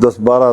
10, 12,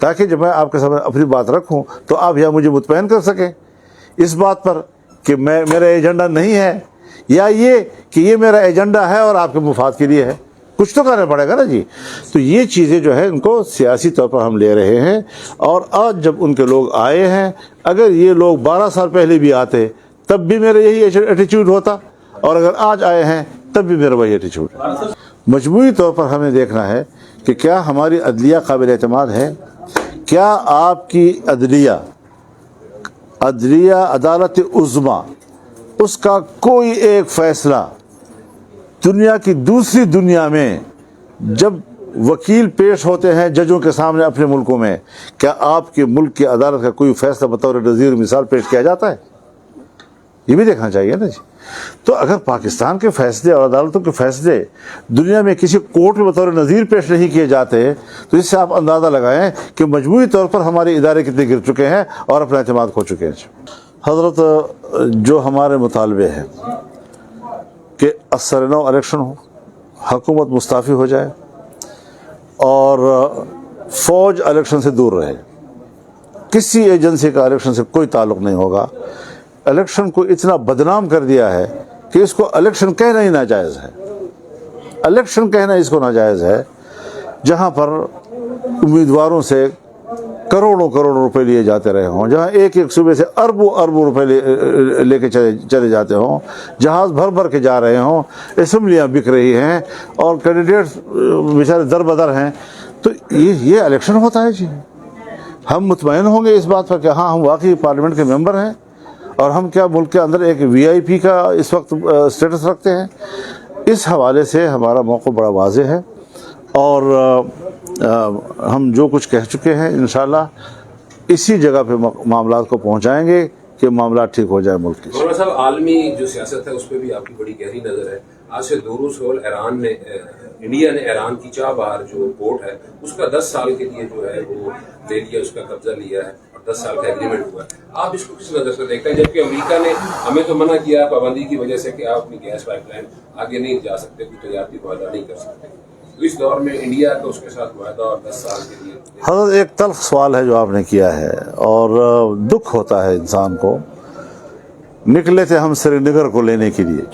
تاکہ جب میں آپ کے سامنے اپنی بات رکھوں تو آپ یہاں مجھے مطمئن کر سکیں اس بات پر کہ میرا ایجنڈا نہیں ہے، یا یہ کہ یہ میرا ایجنڈا ہے اور آپ کے مفاد کے لیے ہے. کچھ تو کرنا پڑے گا نا جی. تو یہ چیزیں جو ہے ان کو سیاسی طور پر ہم لے رہے ہیں، اور آج جب ان کے لوگ آئے ہیں، اگر یہ لوگ 12 سال پہلے بھی آتے تب بھی میرا یہی ایٹیچیوڈ ہوتا، اور اگر آج آئے ہیں تب بھی میرا وہی ایٹیچیوڈ ہے. مجموعی طور پر ہمیں دیکھنا ہے کہ کیا ہماری عدلیہ قابل اعتماد ہے، کیا آپ کی عدلیہ عدالت عظمیٰ اس کا کوئی ایک فیصلہ دنیا کی دوسری دنیا میں جب وکیل پیش ہوتے ہیں ججوں کے سامنے اپنے ملکوں میں، کیا آپ کے ملک کی عدالت کا کوئی فیصلہ بطور نظیر مثال پیش کیا جاتا ہے؟ یہ بھی دیکھنا چاہیے نا جی. تو اگر پاکستان کے فیصلے اور عدالتوں کے فیصلے دنیا میں کسی کورٹ میں بطور نظیر پیش نہیں کیے جاتے تو اس سے آپ اندازہ لگائیں کہ مجموعی طور پر ہمارے ادارے کتنے گر چکے ہیں اور اپنا اعتماد کھو چکے ہیں. حضرت، جو ہمارے مطالبے ہیں کہ اثر-نو الیکشن ہو، حکومت مستعفی ہو جائے اور فوج الیکشن سے دور رہے، کسی ایجنسی کا الیکشن سے کوئی تعلق نہیں ہوگا. الیکشن کو اتنا بدنام کر دیا ہے کہ اس کو الیکشن کہنا ہی ناجائز ہے. الیکشن کہنا اس کو ناجائز ہے جہاں پر امیدواروں سے کروڑوں روپے لیے جاتے رہے ہوں، جہاں ایک صوبے سے اربوں روپے لے کے چلے جاتے ہوں، جہاز بھر کے جا رہے ہوں، اسمبلیاں بک رہی ہیں اور کینڈیڈیٹس بیچارے در بدر ہیں. تو یہ الیکشن ہوتا ہے جی. ہم مطمئن ہوں گے اس بات پر کہ ہاں ہم واقعی پارلیمنٹ کے ممبر ہیں اور ہم کیا ملک کے اندر ایک VIP کا اس وقت اسٹیٹس رکھتے ہیں. اس حوالے سے ہمارا موقف بڑا واضح ہے اور ہم جو کچھ کہہ چکے ہیں انشاءاللہ اسی جگہ پہ معاملات کو پہنچائیں گے کہ معاملات ٹھیک ہو جائے ملک کی. مولانا صاحب، عالمی جو سیاست ہے اس پہ بھی آپ کی بڑی گہری نظر ہے. آج سے 2 روز قبل انڈیا نے ایران کی چاہ بہار جو پورٹ ہے اس کا 10 سال کے لیے جو ہے وہ لے لیا، اس کا قبضہ لیا ہے اور 10 سال کا ایگریمنٹ ہوا ہے. آپ اس کو کس نظر سے دیکھتے ہیں؟ جبکہ امریکہ نے ہمیں تو منع کیا پابندی کی وجہ سے کہ آپ اپنی گیس پائپ لائن آگے نہیں جا سکتے، کوئی تجارتی معاہدہ نہیں کر سکتے. تو اس دور میں انڈیا کا اس کے ساتھ معاہدہ اور 10 سال کے لیے. حضرت، ایک تلخ سوال ہے جو آپ نے کیا ہے اور دکھ ہوتا ہے انسان کو. نکلے تھے ہم سری نگر کو لینے کے لیے،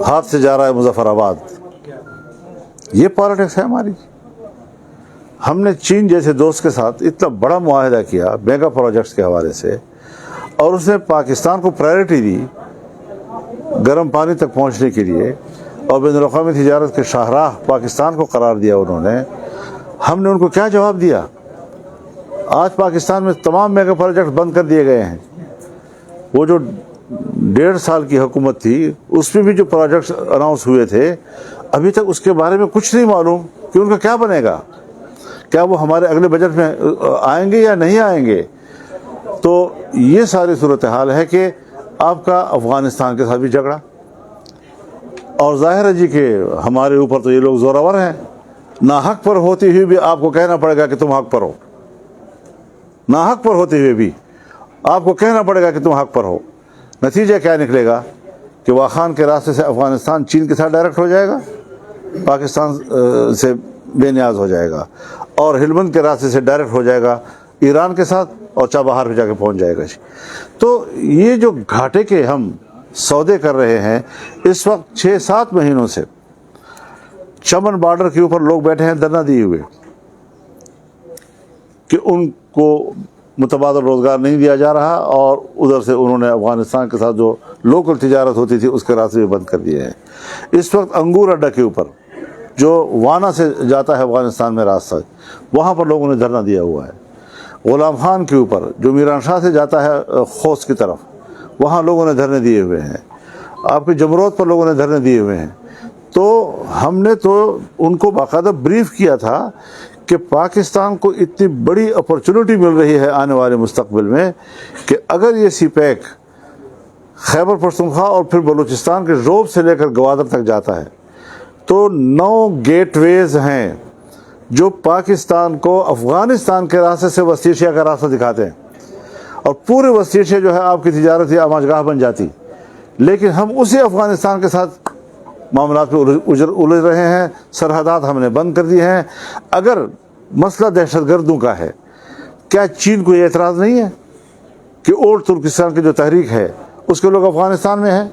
ہاتھ سے جا رہا ہے مظفر آباد. یہ پالیٹکس ہے ہماری. ہم نے چین جیسے دوست کے ساتھ اتنا بڑا معاہدہ کیا میگا پروجیکٹس کے حوالے سے، اور اس نے پاکستان کو پرائرٹی دی گرم پانی تک پہنچنے کے لیے، اور بین الاقوامی تجارت کے شاہراہ پاکستان کو قرار دیا انہوں نے. ہم نے ان کو کیا جواب دیا؟ آج پاکستان میں تمام میگا پروجیکٹ بند کر دیے گئے ہیں. وہ جو 1.5 سال کی حکومت تھی اس میں بھی جو پروجیکٹس اناؤنس ہوئے تھے ابھی تک اس کے بارے میں کچھ نہیں معلوم کہ ان کا کیا بنے گا، کیا وہ ہمارے اگلے بجٹ میں آئیں گے یا نہیں آئیں گے. تو یہ ساری صورتحال ہے کہ آپ کا افغانستان کے ساتھ بھی جھگڑا، اور ظاہر ہے جی کہ ہمارے اوپر تو یہ لوگ زورور ہیں. ناحق پر ہوتی ہوئی بھی آپ کو کہنا پڑے گا کہ تم حق پر ہو. ناحق پر ہوتے ہوئے بھی آپ کو کہنا پڑے گا کہ تم حق پر ہو. نتیجہ کیا نکلے گا کہ واخان کے راستے سے افغانستان چین کے ساتھ ڈائریکٹ ہو جائے گا، پاکستان سے بے نیاز ہو جائے گا، اور ہلمند کے راستے سے ڈائریکٹ ہو جائے گا ایران کے ساتھ اور چابہار پہ جا کے پہنچ جائے گا. تو یہ جو گھاٹے کے ہم سودے کر رہے ہیں اس وقت 6-7 مہینوں سے چمن بارڈر کے اوپر لوگ بیٹھے ہیں دھرنا دیے ہوئے کہ ان کو متبادل روزگار نہیں دیا جا رہا، اور ادھر سے انہوں نے افغانستان کے ساتھ جو لوکل تجارت ہوتی تھی اس کے راستے بھی بند کر دیے ہیں. اس وقت انگور اڈا کے اوپر جو وانا سے جاتا ہے افغانستان میں راستہ، وہاں پر لوگوں نے دھرنا دیا ہوا ہے. غلام خان کے اوپر جو میران شاہ سے جاتا ہے خوست کی طرف، وہاں لوگوں نے دھرنے دیے ہوئے ہیں. آپ کے جمرود پر لوگوں نے دھرنے دیے ہوئے ہیں. تو ہم نے تو ان کو باقاعدہ بریف کیا تھا کہ پاکستان کو اتنی بڑی اپرچونٹی مل رہی ہے آنے والے مستقبل میں کہ اگر یہ سی پیک خیبر پختونخوا اور پھر بلوچستان کے روب سے لے کر گوادر تک جاتا ہے تو 9 گیٹ ویز ہیں جو پاکستان کو افغانستان کے راستے سے وسط ایشیا کا راستہ دکھاتے ہیں، اور پورے وسط ایشیا جو ہے آپ کی تجارتی آماجگاہ بن جاتی. لیکن ہم اسی افغانستان کے ساتھ معاملات پہ الجھ رہے ہیں. سرحدات ہم نے بند کر دی ہیں. اگر مسئلہ دہشت گردوں کا ہے کیا چین کو یہ اعتراض نہیں ہے کہ اولڈ ترکستان کی جو تحریک ہے اس کے لوگ افغانستان میں ہیں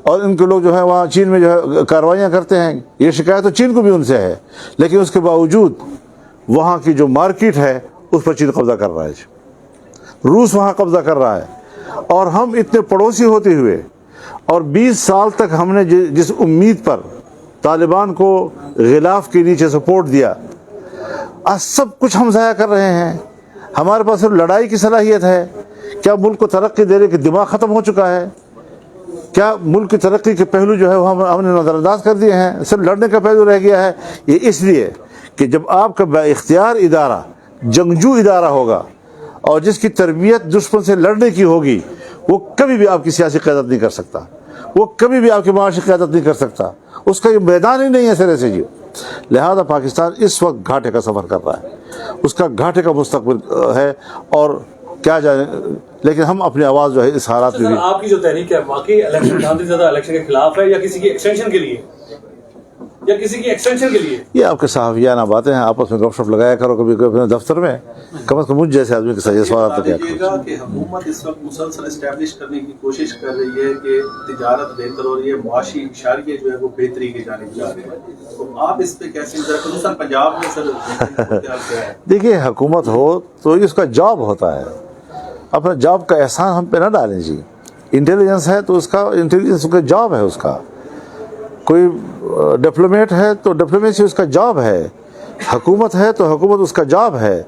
اور ان کے لوگ جو ہے وہاں چین میں جو ہے کارروائیاں کرتے ہیں؟ یہ شکایت تو چین کو بھی ان سے ہے، لیکن اس کے باوجود وہاں کی جو مارکیٹ ہے اس پر چین قبضہ کر رہا ہے، روس وہاں قبضہ کر رہا ہے، اور ہم اتنے پڑوسی ہوتے ہوئے اور 20 سال تک ہم نے جس امید پر طالبان کو غلاف کے نیچے سپورٹ دیا، آج سب کچھ ہم ضائع کر رہے ہیں۔ ہمارے پاس صرف لڑائی کی صلاحیت ہے؟ کیا ملک کو ترقی دینے کے دماغ ختم ہو چکا ہے؟ کیا ملک کی ترقی کے پہلو جو ہے وہ ہم نے نظر انداز کر دیے ہیں؟ صرف لڑنے کا پہلو رہ گیا ہے۔ یہ اس لیے کہ جب آپ کا با اختیار ادارہ جنگجو ادارہ ہوگا اور جس کی تربیت دشمن سے لڑنے کی ہوگی، وہ کبھی بھی آپ کی سیاسی قیادت نہیں کر سکتا، وہ کبھی بھی آپ کی معاشی قیادت نہیں کر سکتا، اس کا یہ میدان ہی نہیں ہے سرے سے جی۔ لہذا پاکستان اس وقت گھاٹے کا سفر کر رہا ہے، اس کا گھاٹے کا مستقبل ہے، اور کیا جانے، لیکن ہم اپنی آواز جو ہے اس حالات میں بھی۔ آپ کی جو تحریک ہے واقعی الیکشن گاندھی زیادہ الیکشن کے خلاف ہے یا کسی کی ایکسٹینشن کے لیے، یا کسی کی ایکسٹینشن کے لیے؟ یہ آپ کے صحافیانہ باتیں ہیں، آپس میں گپ شپ لگایا کرو کبھی کبھی اپنے دفتر میں، کم از کم مجھ جیسے آدمی کے ساتھ یہ سوالات کیا کرو۔ کہ حکومت اس وقت مسلسل اسٹیبلش کرنے کی کوشش کر رہی ہے کہ تجارت بہتر ہو رہی ہے، معاشی اشاریے جو ہے وہ بہتری کی جانب جا رہے ہیں، تو آپ اس پہ کیسے نظر، خصوصاً پنجاب میں سر کیا ہے؟ دیکھیے حکومت ہو تو اس کا جاب ہوتا ہے، اپنا جاب کا احسان ہم پہ نہ ڈالیں جی۔ انٹیلیجنس ہے تو اس کا انٹیلیجنس کا جاب ہے، اس کا کوئی ڈپلومیٹ ہے تو ڈپلومیسی اس کا جاب ہے، حکومت ہے تو حکومت اس کا جاب ہے،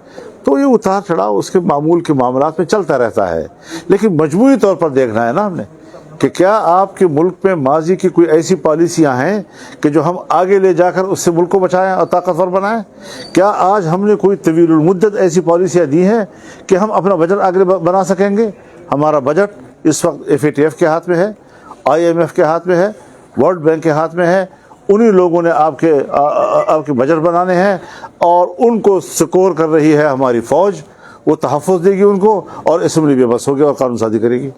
تو یہ اتار چڑھاؤ اس کے معمول کے معاملات میں چلتا رہتا ہے، لیکن مجموعی طور پر دیکھنا ہے نا ہم نے کہ کیا آپ کے ملک میں ماضی کی کوئی ایسی پالیسیاں ہیں کہ جو ہم آگے لے جا کر اس سے ملک کو بچائیں اور طاقتور بنائیں؟ کیا آج ہم نے کوئی طویل المدت ایسی پالیسیاں دی ہیں کہ ہم اپنا بجٹ آگے بنا سکیں گے؟ ہمارا بجٹ اس وقت FATF کے ہاتھ میں ہے، IMF کے ہاتھ میں ہے، ورلڈ بینک کے ہاتھ میں ہے، انہی لوگوں نے آپ کے بجٹ بنانے ہیں، اور ان کو سکور کر رہی ہے ہماری فوج، وہ تحفظ دے گی ان کو، اور اسمبلی بھی بس ہوگی اور قانون سازی کرے گی۔